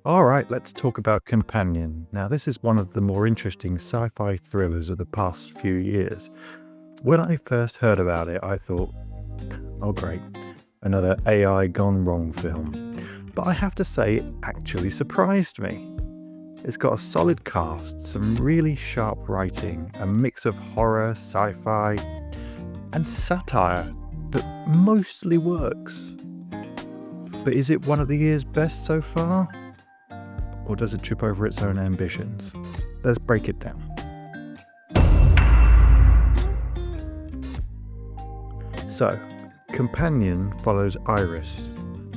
Alright, let's talk about Companion. Now, this is one of the more interesting sci-fi thrillers of the past few years. When I first heard about it, I thought, oh great, another AI gone wrong film. But I have to say, it actually surprised me. It's got a solid cast, some really sharp writing, a mix of horror, sci-fi, and satire that mostly works. But is it one of the year's best so far? Or does it trip over its own ambitions? Let's break it down. So, Companion follows Iris,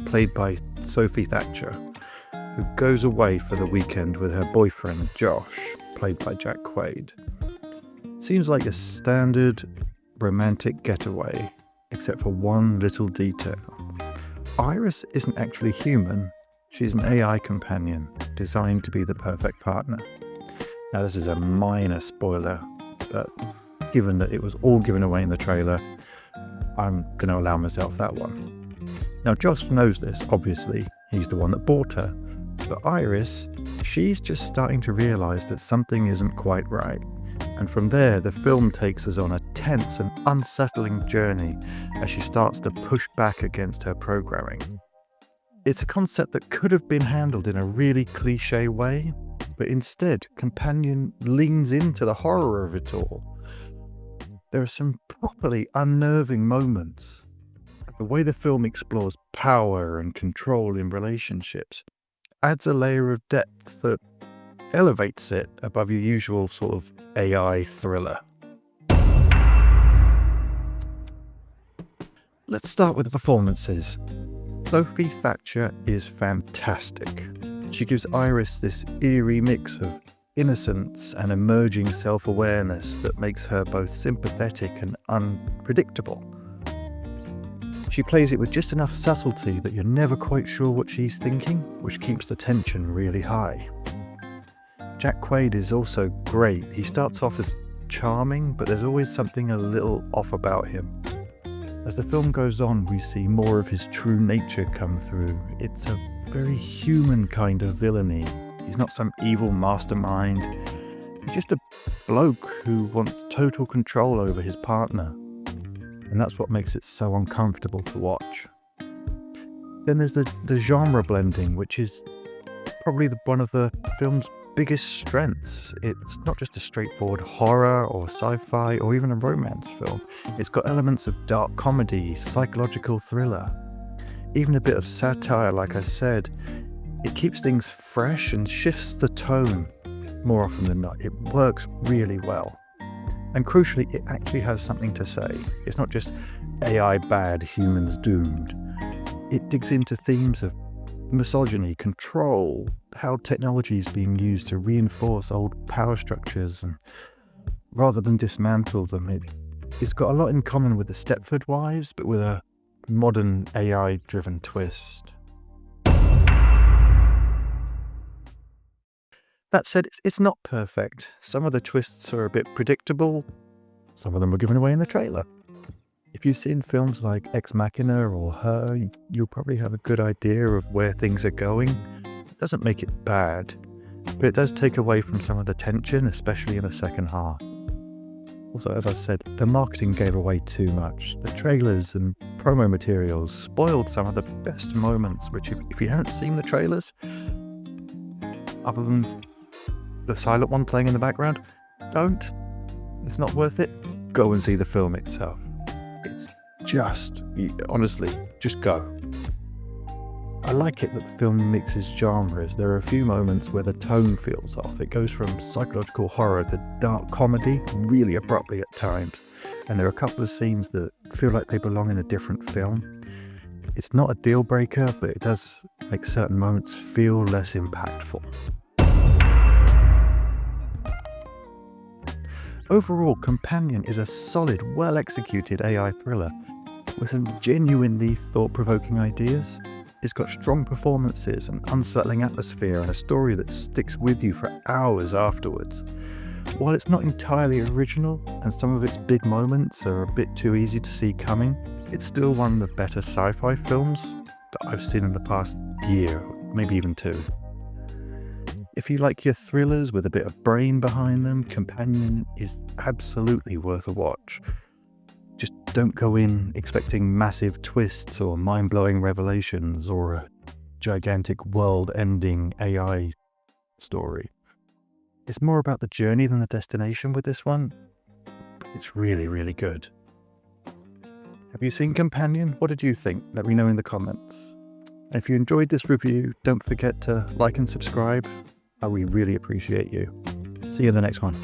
played by Sophie Thatcher, who goes away for the weekend with her boyfriend Josh, played by Jack Quaid. Seems like a standard romantic getaway, except for one little detail. Iris isn't actually human. She's an AI companion, designed to be the perfect partner. Now, this is a minor spoiler, but given that it was all given away in the trailer, I'm going to allow myself that one. Now, Josh knows this, obviously. He's the one that bought her. But Iris, she's just starting to realise that something isn't quite right. And from there, the film takes us on a tense and unsettling journey as she starts to push back against her programming. It's a concept that could have been handled in a really cliché way, but instead, Companion leans into the horror of it all. There are some properly unnerving moments. The way the film explores power and control in relationships adds a layer of depth that elevates it above your usual sort of AI thriller. Let's start with the performances. Sophie Thatcher is fantastic. She gives Iris this eerie mix of innocence and emerging self-awareness that makes her both sympathetic and unpredictable. She plays it with just enough subtlety that you're never quite sure what she's thinking, which keeps the tension really high. Jack Quaid is also great. He starts off as charming, but there's always something a little off about him. As the film goes on, we see more of his true nature come through. It's a very human kind of villainy. He's not some evil mastermind. He's just a bloke who wants total control over his partner. And that's what makes it so uncomfortable to watch. Then there's the genre blending, which is probably one of the film's biggest strengths. It's not just a straightforward horror or sci-fi or even a romance film. It's got elements of dark comedy, psychological thriller, even a bit of satire, like I said. It keeps things fresh and shifts the tone more often than not. It works really well. And crucially, it actually has something to say. It's not just AI bad, humans doomed. It digs into themes of misogyny, control, how technology is being used to reinforce old power structures, and rather than dismantle them. It's got a lot in common with the Stepford Wives, but with a modern AI-driven twist. That said, it's not perfect. Some of the twists are a bit predictable. Some of them were given away in the trailer. If you've seen films like Ex Machina or Her, you'll probably have a good idea of where things are going. It doesn't make it bad, but it does take away from some of the tension, especially in the second half. Also, as I said, the marketing gave away too much. The trailers and promo materials spoiled some of the best moments, which if you haven't seen the trailers, other than the silent one playing in the background, don't. It's not worth it. Go and see the film itself. It's just, honestly, just go. I like it that the film mixes genres. There are a few moments where the tone feels off. It goes from psychological horror to dark comedy really abruptly at times. And there are a couple of scenes that feel like they belong in a different film. It's not a deal breaker, but it does make certain moments feel less impactful. Overall, Companion is a solid, well-executed AI thriller with some genuinely thought-provoking ideas. It's got strong performances, an unsettling atmosphere, and a story that sticks with you for hours afterwards. While it's not entirely original, and some of its big moments are a bit too easy to see coming, it's still one of the better sci-fi films that I've seen in the past year, maybe even two. If you like your thrillers with a bit of brain behind them, Companion is absolutely worth a watch. Just don't go in expecting massive twists or mind-blowing revelations or a gigantic world-ending AI story. It's more about the journey than the destination with this one. It's really, really good. Have you seen Companion? What did you think? Let me know in the comments. And if you enjoyed this review, don't forget to like and subscribe. I really appreciate you. See you in the next one.